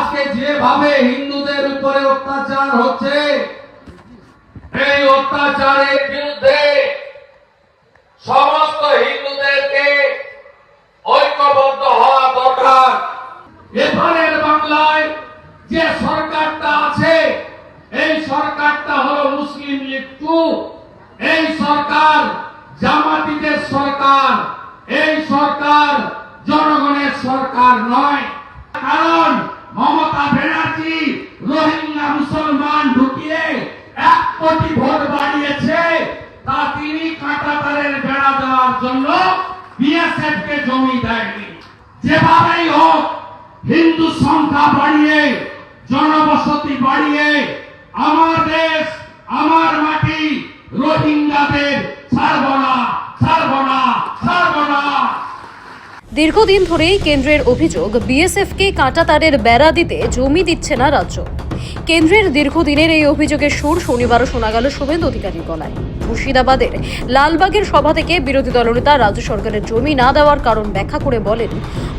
আজকে যেভাবে হিন্দুদের উপরে অত্যাচার হচ্ছে, এই অত্যাচারের বিরুদ্ধে সমস্ত হিন্দুদেরকে ঐক্যবদ্ধ হওয়া দরকার। এবারের বাংলায় যে সরকারটা আছে, এই সরকারটা হলো মুসলিম লীগ 2। এই সরকার জামাতিদের সরকার, এই সরকার জনগণের সরকার নয়। কারণ মমতা ব্যানার্জি রোহিঙ্গা মুসলমান ঢুকিয়ে 1 কোটি ভোট বাড়িয়েছে, তা তিনি কাঁটাতারের বেড়া দেওয়ার জন্য বিএসএফ কে জমি দেয়নি। যেভাবেই হোক হিন্দু সংখ্যা বাড়িয়ে, জনবসতি বাড়িয়ে আমার দেশ, আমার মাটি রোহিঙ্গাদের ছাড়ব না, ছাড়ব না, ছাড়ব না। দীর্ঘদিন ধরেই কেন্দ্রের অভিযোগ, বিএসএফকে কাঁটাতারের বেড়া দিতে জমি দিচ্ছে না রাজ্য। কেন্দ্রের দীর্ঘদিনের এই অভিযোগের সুর শনিবারও শোনা গেল শুভেন্দু অধিকারীর গলায়। মুর্শিদাবাদের লালবাগের সভা থেকে বিরোধী দলনেতা রাজ্য সরকারের জমি না দেওয়ার কারণ ব্যাখ্যা করে বলেন,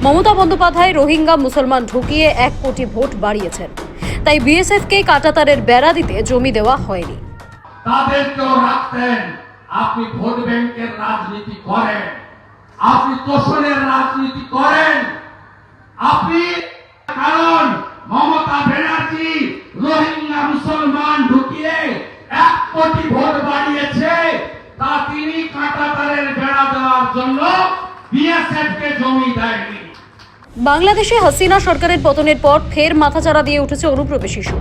মমতা বন্দ্যোপাধ্যায় রোহিঙ্গা মুসলমান ঢুকিয়ে 1 কোটি ভোট বাড়িয়েছেন, তাই বিএসএফকে কাঁটাতারের বেড়া দিতে জমি দেওয়া হয়নি। তাদেরকেও রাখতেন। আপনি ভোট ব্যাংকের রাজনীতি করেন, আপনি তোষণের রাজনীতি করেন, আপনি কারণ মমতা ব্যানার্জি রোহিঙ্গা মুসলমান ঢুকিয়ে 1 কোটি ভোট বাড়িয়েছে, তা তিনি কাঁটাতারের বেড়া দেওয়ার জন্য বিএসএফ কে জমি দেয়নি। বাংলাদেশে হাসিনা সরকারের পতনের পর ফের মাথাচাড়া দিয়ে উঠেছে অনুপ্রবেশ ইস্যু।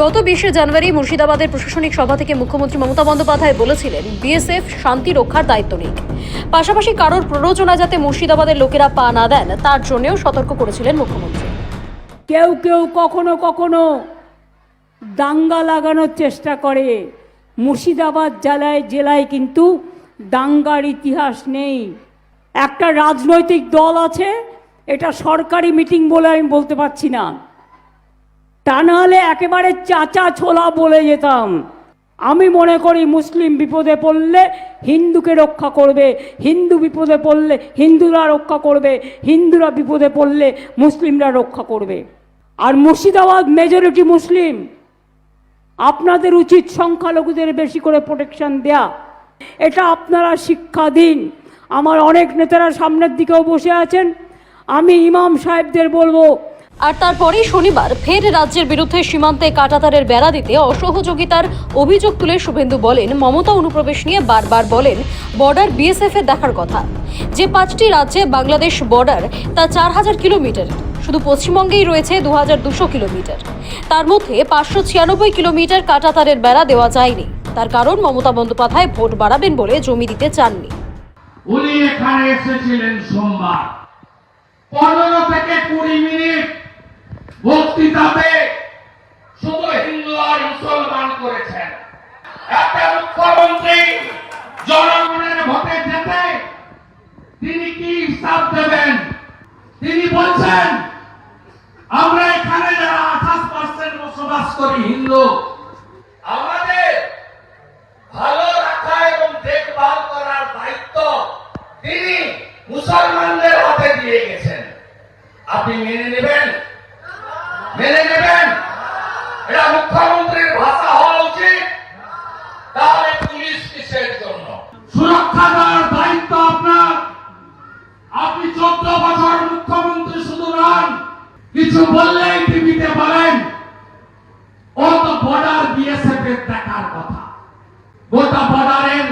গত 20 জানুয়ারি মুর্শিদাবাদের প্রশাসনিক সভা থেকে মুখ্যমন্ত্রী মমতা বন্দ্যোপাধ্যায় বলেছিলেন, বিএসএফ শান্তি রক্ষার দায়িত্ব নিক। পাশাপাশি কারোর প্ররোচনা যাতে মুর্শিদাবাদের লোকেরা পা না দেন, তার জন্যও সতর্ক করেছিলেন মুখ্যমন্ত্রী। কেউ কেউ কখনো কখনো দাঙ্গা লাগানোর চেষ্টা করে। মুর্শিদাবাদ জেলায় কিন্তু দাঙ্গার ইতিহাস নেই। একটা রাজনৈতিক দল আছে, এটা সরকারি মিটিং বলে আমি বলতে পারছি না, তা নাহলে একেবারে চাচা ছোলা বলে যেতাম। আমি মনে করি মুসলিম বিপদে পড়লে হিন্দুকে রক্ষা করবে, হিন্দু বিপদে পড়লে হিন্দুরা রক্ষা করবে, হিন্দুরা বিপদে পড়লে মুসলিমরা রক্ষা করবে। আর মুর্শিদাবাদ মেজরিটি মুসলিম, আপনাদের উচিত সংখ্যালঘুদের বেশি করে প্রোটেকশন দেয়া। এটা আপনারা শিক্ষা দিন। আমার অনেক নেতারা সামনের দিকেও বসে আছেন, আমি ইমাম সাহেবদের বলবো। আর তারপরেই শনিবার ফের রাজ্যের বিরুদ্ধে সীমান্তে কাঁটাতারের বেড়া দিতে অসহযোগিতার অভিযোগ তুলে শুভেন্দু বলেন, মমতা অনুপ্রবেশ নিয়ে বারবার বলেন বর্ডার বিএসএফ এর দেখার কথা। যে 5টি রাজ্যে বাংলাদেশ বর্ডার তা 4000 কিলোমিটার, শুধু পশ্চিমবঙ্গেই রয়েছে 2200 কিলোমিটার। তার মধ্যে 596 কিলোমিটার কাঁটাতারের বেড়া দেওয়া যায়নি। তার কারণ মমতা বন্দ্যোপাধ্যায় ভোট বাড়াবেন বলে জমি দিতে চাননি। উনি এখানে এসেছিলেন সোমবার, 15 থেকে 20 মিনিট বক্তৃতাতে শুধু হিন্দু আর মুসলমান করেছেন। একটা মুখ্যমন্ত্রী জনগণের ভোটে যেতে তিনি কি হিসাব দেবেন? তিনি বলছেন আমরা এখানে যারা 28% বসবাস করি হিন্দু, আমাদের ভালো রাখা এবং দেখভাল করার দায়িত্ব তিনি মুসলমানদের হাতে দিয়ে গেছেন। আপনি মেনে নেবেন? মেনে নেবেন? এটা মুখ্যমন্ত্রীর ভাষা হওয়া উচিত। তাহলে পুলিশ কিসের জন্য? সুরক্ষা দেওয়ার দায়িত্ব আপনার। আপনি 14 বছর মুখ্যমন্ত্রী শুধু নন, কিছু বললেই টিভিতে বলেন ও তো বর্ডার বিএসএফ এর দেখার কথা। গোটা বর্ডারের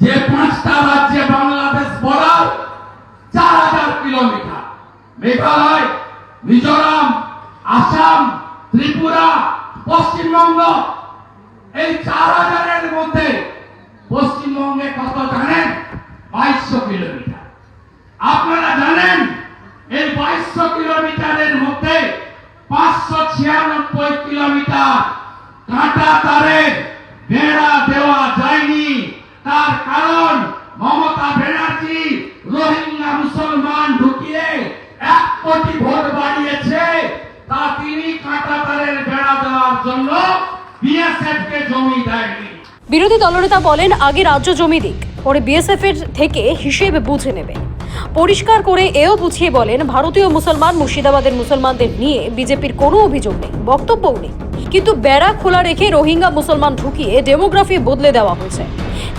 যে 5টা রাজ্যে বাংলাদেশ বর্ডার 4000 কিলোমিটার, মেঘালয়, মিজোরাম, আসাম, ত্রিপুরা, পশ্চিমবঙ্গ, এই 4000-এর মধ্যে পশ্চিমবঙ্গে কত জানেন? 2200 কিলোমিটার। আপনারা জানেন এই 2200 কিলোমিটারের মধ্যে 596 কিলোমিটার কাঁটাতারের বেড়া দেওয়া যায়নি। তার কারণ মমতা ব্যানার্জি রোহিঙ্গা মুসলমান ঢুকিয়ে 1 কোটি ভোট বাড়িয়েছে, তা তিনি কাঁটাতারের বেড়া দেওয়ার জন্য বিএসএফ কে জমি দেয়নি। বিরোধী দলনেতা বলেন, আগে রাজ্য জমি দিক, পরে বিএসএফ এর থেকে হিসেব বুঝে নেবে। পরিষ্কার করে এও বুঝিয়ে বলেন, ভারতীয় মুসলমান মুর্শিদাবাদের মুসলমানদের নিয়ে বিজেপির কোনো অভিযোগ নেই, বক্তব্যও নেই, কিন্তু বেড়া খোলা রেখে রোহিঙ্গা মুসলমান ঢুকিয়ে ডেমোগ্রাফি বদলে দেওয়া হয়েছে,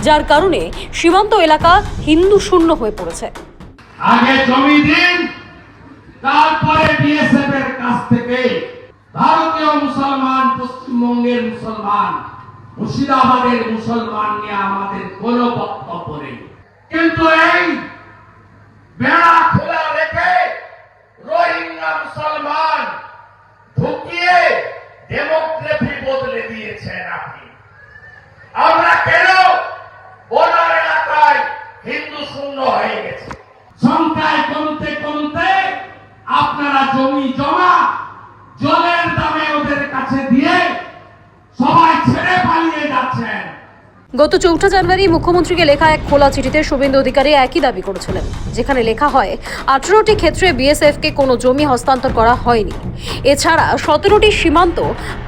যার কারণে সীমান্ত এলাকা হিন্দু শূন্য হয়ে পড়েছে। আগে জমি দিন, তারপরে বিএসএফ এর কাছ থেকে ভারতীয় মুসলমান, পশ্চিমবঙ্গের মুসলমান, মুর্শিদাবাদের মুসলমান নিয়ে আমাদের কোনো বক্তব্য নেই। কিন্তু এই বেড়া খোলা রেখে রোহিঙ্গা মুসলমান ঢুকিয়ে ডেমোগ্রাফি বদলে দিয়েছেন আপনি। আমরা কেন বর্ডার এলাকায় হিন্দু শূন্য হয়ে গেছে? সংখ্যায় কমতে কমতে আপনারা জমি জমা জলের দামে ওদের কাছে দিয়ে সবাই ছেড়ে পালিয়ে যাচ্ছেন। গত 4 জানুয়ারি মুখ্যমন্ত্রীকে লেখা এক খোলা চিঠিতে শুভেন্দু অধিকারী একই দাবি করেছিলেন, যেখানে লেখা হয় 18টি ক্ষেত্রে বিএসএফকে কোনো জমি হস্তান্তর করা হয়নি। এছাড়া 17টি সীমান্ত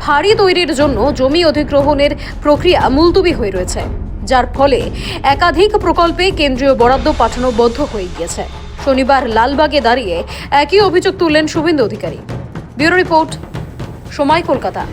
ফাঁড়ি তৈরির জন্য জমি অধিগ্রহণের প্রক্রিয়া মুলতবি হয়ে রয়েছে, যার ফলে একাধিক প্রকল্পে কেন্দ্রীয় বরাদ্দ পাঠানো বন্ধ হয়ে গিয়েছে। শনিবার লালবাগে দাঁড়িয়ে একই অভিযোগ তুললেন শুভেন্দু অধিকারী। ব্যুরো রিপোর্ট, সময়, কলকাতা।